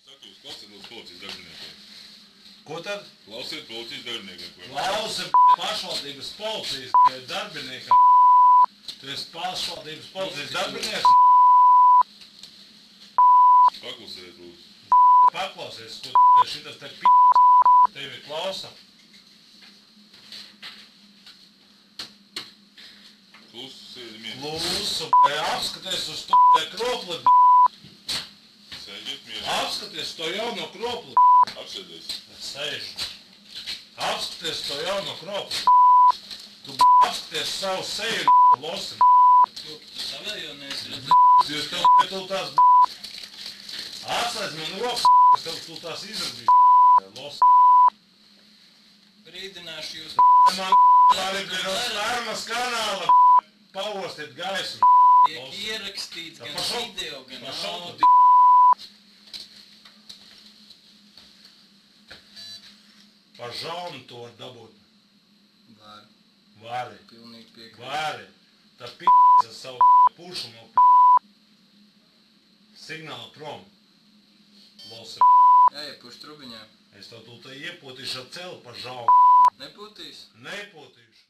Saku, jūs klausiet lūdzu policijas darbiniekiem. Ko tad? Klausiet policijas darbiniekiem. Klausi pašvaldības policijas darbiniekam. Tu esi pašvaldības policijas darbinieks. Paklusiet lūdzu. Paklausies, ko šitas te tevi klausa. Klusu sēdi mierīgi. Klusu, apskaties uz to kropli. Sēdiet mierīgi. Apskaties to jauno kropli. Apsēdies. Sēžu. Apskaties to jauno kropli. Tu apskaties savu seju, losi. Tu savējo neesi redzējis. Jūs tev tās atslēdz man rokas, es tev tās izradīšu, losi. Brīdināšu jūs. Man arī pie no Stārmas kanāla paostiet gaisu. Tiek ierakstīts gan video, gan Pašautu. audio. Par žaunu to var dabūt. Var, Vari, pilnīgi piekrīt. vari. Tā ar savu pušu no signālu prom. Losi. Ej, puš trubiņā. Es tev tūlīt iepotīšu ar celu par žaunu. Nepūtīs? Nepotīšu.